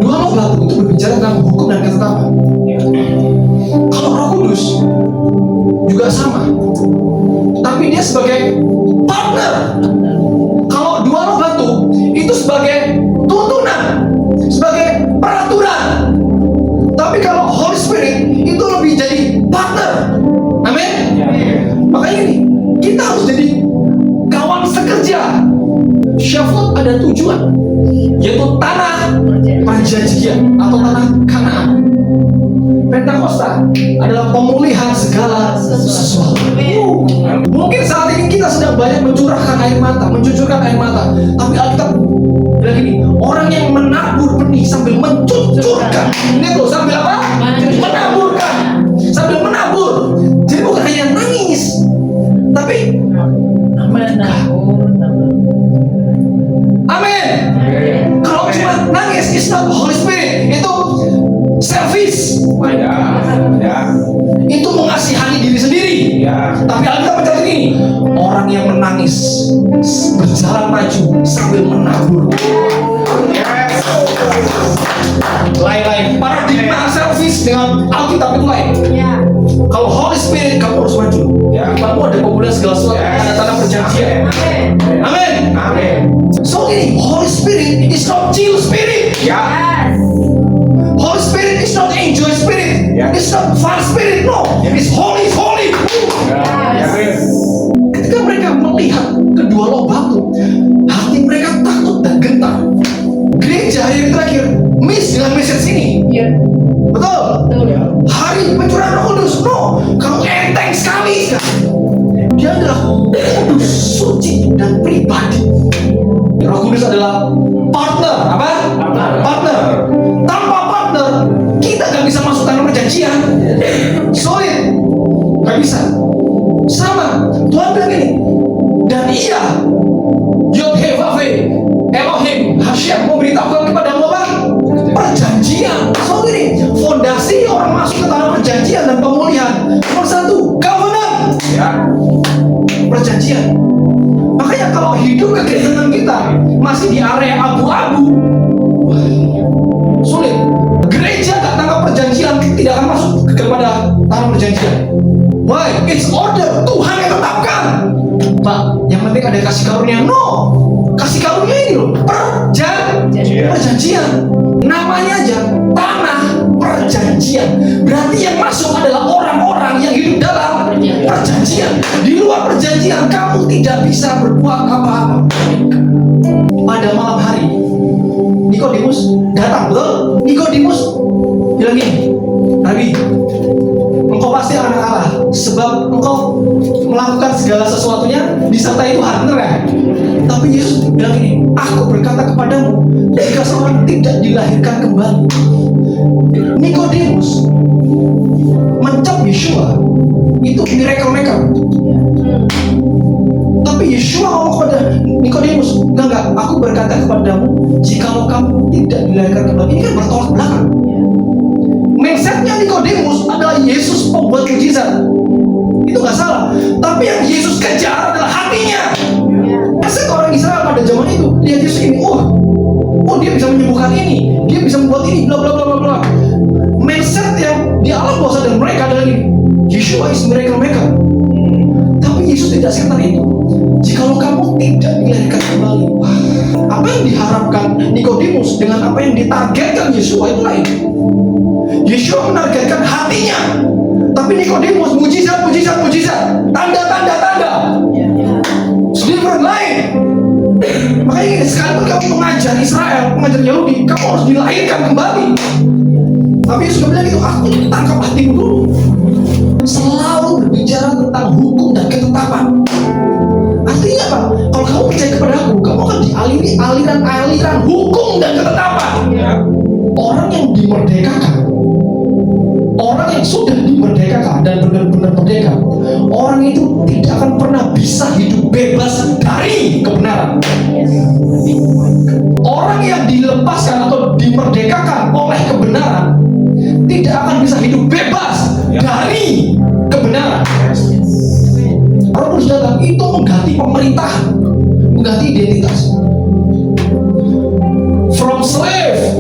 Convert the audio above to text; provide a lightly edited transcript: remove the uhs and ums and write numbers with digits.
Dua loh batu itu berbicara tentang hukum dan ketetapan. Kalau Roh Kudus juga sama, tapi dia sebagai partner. Kalau dua loh batu itu sebagai tuntunan, sebagai peraturan. Tapi kalau Holy Spirit itu lebih jadi partner. Amin. Makanya ini kita harus jadi kawan sekerja. Syafot ada tujuan, yaitu tanah perjanjian atau tanah Kanaan. Pentakosta adalah pemulihan segala sesuatu. Mungkin saat ini kita sedang banyak mencurahkan air mata, mencucurkan air mata, tapi Alkitab bilang gini, orang yang menabur benih sambil mencucurkan. Ini tuh sambil apa? Menaburkan, sambil menabur. Jadi bukan hanya nangis, tapi menabur. Amin. Kalau cuma nangis, it's not Holy Spirit. Itu selfish. Itu mengasihani diri sendiri. Tapi Alkitab berkata ini, orang yang menangis berjalan maju sambil menabur. Lain-lain. Paradigma selfish dengan Alkitab itu lain. Kalau Holy Spirit kamu harus maju. Kamu ada pemulihan segala sesuatu. Ada tanah perjanjian. Amin. So ini Holy Spirit is not chill spirit. Holy Spirit is not enjoy spirit. It's not fun spirit. No, it's holy. Ketika mereka melihat kedua loh batu, hati mereka takut dan gentar. Gereja hari terakhir miss dengan message ini. Betul. Hari pencurahan Roh Kudus. No, kamu enteng sekali. Dia adalah kudus, suci dan pribadi. Roh Kudus adalah partner. Apa? Partner. Tanpa partner kita gak bisa masuk tanah perjanjian. Solid, gak bisa. Sama Tuhan bilang gini, dan ia Yod-Heh-Vav-He Elohim Hashem memberitahukan kepadamu apa? Perjanjian. So gini, fondasi orang masuk ke tanah perjanjian dan pemulihan nomor satu, covenant. Perjanjian. Makanya kalau hidup kekristenan kita masih di area abu-abu, sulit. Gereja tak tangkap perjanjian tidak akan masuk kepada tanah perjanjian. Why? It's order. Tuhan yang tetapkan. Pak, yang penting ada kasih karunia. No, kasih karunia ini loh, perjanjian. Namanya aja tanah perjanjian. Berarti yang masuk adalah orang-orang yang hidup dalam perjanjian. Di luar perjanjian kamu tidak bisa berbuat apa-apa. Pada malam hari Nikodemus datang, betul? Nikodemus bilang gini, Rabi, engkau pasti anak Allah, sebab engkau melakukan segala sesuatunya disertai Tuhan, benar kan? Tapi Yesus bilang gini, aku berkata kepadamu, jika seorang tidak dilahirkan kembali. Nikodemus mencap Yeshua itu miracle maker. Tapi Yeshua ngomong kepada Nikodemus, enggak, aku berkata kepadamu, jikalau kamu tidak dilahirkan kembali. Ini kan bertolak belakang. Mindsetnya Nikodemus adalah Yesus pembuat mujizat. Itu nggak salah. Tapi yang Yesus kejar adalah hatinya. Masa orang Israel pada zaman itu lihat Yesus ini, oh dia bisa menyembuhkan ini, dia bisa membuat ini, bla bla bla bla bla. Mindset yang di alam bawah sadar mereka adalah ini, Yeshua is miracle maker. Tapi Yesus tidak seperti itu. Jikalau kamu tidak dilahirkan kembali, apa yang diharapkan Nikodemus dengan apa yang ditargetkan Yeshua itu lain. Yeshua menargetkan hatinya, tapi Nikodemus mujizat, tanda. Different lain. Makanya sekalipun kamu mengajar Israel, mengajar Yahudi, kamu harus dilahirkan kembali. Tapi Yesus bilang itu, aku tangkap hatimu dulu. Selalu berbicara tentang hukum dan ketetapan. Artinya apa? Kalau kamu percaya kepada aku, kamu akan dialiri aliran hukum dan ketetapan. Orang yang dimerdekakan, orang yang sudah dimerdekakan dan benar-benar merdeka, orang itu tidak akan pernah bisa hidup bebas dari kebenaran. Orang yang dilepaskan atau dimerdekakan oleh kebenaran tidak akan bisa hidup bebas dari kebenaran. Roh Kudus datang itu mengganti pemerintahan, mengganti identitas. From slave